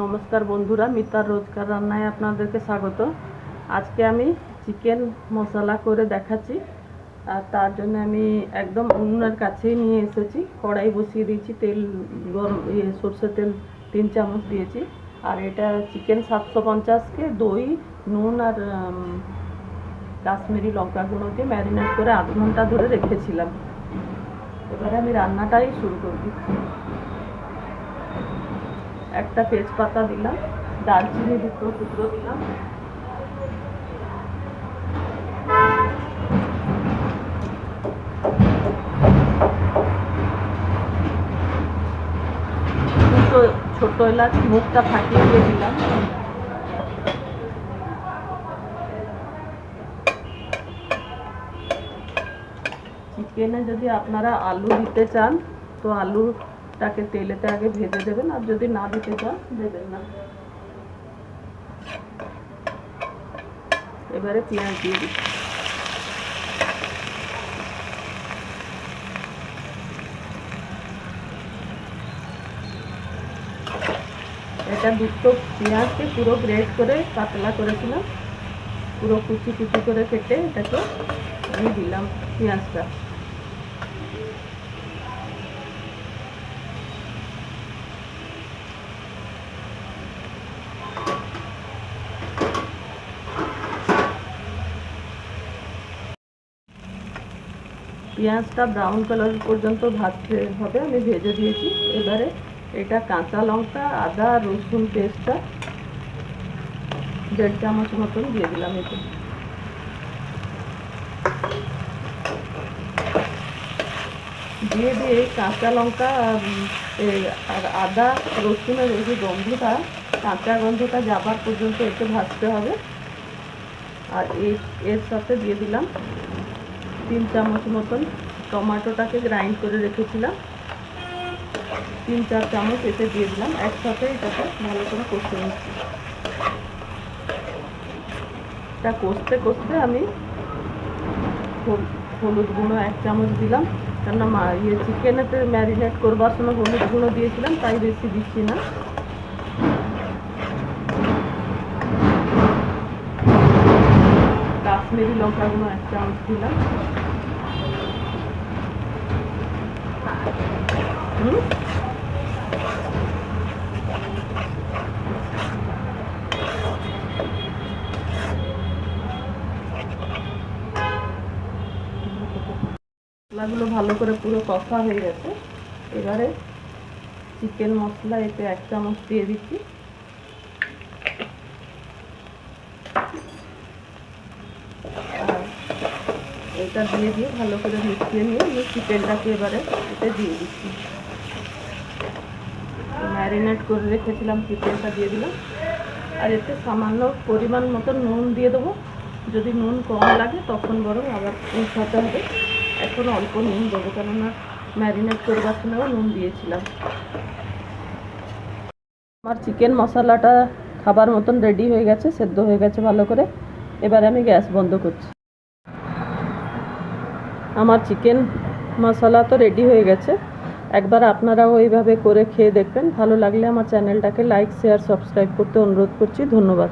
নমস্কার বন্ধুরা, মিতার রোজকার রান্নায় আপনাদেরকে স্বাগত। আজকে আমি চিকেন মশলা করে দেখাচ্ছি। আর তার জন্য আমি একদম উনুনের কাছেই নিয়ে এসেছি, কড়াই বসিয়ে দিয়েছি, তেল গরম সরষের তেল 3 চামচ দিয়েছি। আর এটা চিকেন 750কে দই, নুন আর কাশ্মীরি লঙ্কা গুঁড়ো দিয়ে ম্যারিনেট করে 8 ঘন্টা ধরে রেখেছিলাম। এবারে আমি রান্নাটাই শুরু করে দিচ্ছি। একটা তেজপাতা দিলাম, দারচিনি 2 টুকরো দিলাম, দুটো ছোট এলাচ মুখটা ফাটিয়ে দিয়ে দিলাম। চিকেনে যদি আপনারা আলু দিতে চান তো আলুটাকে তেলেতে আগে ভেজে দেবেন, আর যদি না দিতে চান দেবেন না। এবারে পেঁয়াজ দিয়ে দিচ্ছি। এটা দুটো পেঁয়াজকে পুরো গ্রেট করে পাতলা করেছিলাম, পুরো কুচি কুচি করে কেটে এটাকে আমি দিলাম পেঁয়াজটা। পেঁয়াজটা ব্রাউন কালার পর্যন্ত ভাজতে হবে, আমি ভেজে দিয়েছি। এবারে এটা কাঁচা লঙ্কা, আদা, রসুন পেস্টটা 1.5 চামচ মতন দিয়ে দিলাম। এতে দিয়ে দিয়ে কাঁচা লঙ্কা আর আদা রসুনের এই যে গন্ধটা, কাঁচা গন্ধটা যাবার পর্যন্ত এতে ভাজতে হবে। আর এর সাথে দিয়ে দিলাম 3 চামচ মতন টমেটোটাকে গ্রাইন্ড করে রেখেছিলাম, 3-4 চামচ এতে দিয়ে দিলাম। একসাথে এটাকে ভালো করে কষতে নিচ্ছি। এটা কষতে কষতে আমি হলুদ গুঁড়ো 1 চামচ দিলাম, কেননা চিকেনেতে ম্যারিনেট করবার সময় হলুদ গুঁড়ো দিয়েছিলাম, তাই বেশি দিচ্ছি না। কাশ্মীরি লঙ্কা গুঁড়ো 1 চামচ দিলাম। মশলাগুলো ভালো করে পুরো কষা হয়ে গেছে। এবারে চিকেন মশলা এতে 1 চামচ দিয়ে দিচ্ছি। আর এটা দিয়ে ভালো করে মিশিয়ে নিয়ে আমি চিকেনটাকে এবারে এতে দিয়ে দিচ্ছি। ম্যারিনেট করে রেখেছিলাম চিকেনটা দিয়ে দিলাম। আর এতে সামান্য পরিমাণ মতো নুন দিয়ে দেবো, যদি নুন কম লাগে তখন বরং আবার মিশাতে হবে। এখন অল্প নুন দেবো, কেননা ম্যারিনেট করবার সময়ও নুন দিয়েছিলাম। আমার চিকেন মশলাটা খাবার মতন রেডি হয়ে গেছে, সেদ্ধ হয়ে গেছে ভালো করে। এবারে আমি গ্যাস বন্ধ করছি। আমার চিকেন মশলা তো রেডি হয়ে গেছে। একবার আপনারাও এইভাবে করে খেয়ে দেখবেন। ভালো লাগলে আমার চ্যানেলটাকে লাইক, শেয়ার, সাবস্ক্রাইব করতে অনুরোধ করছি। ধন্যবাদ।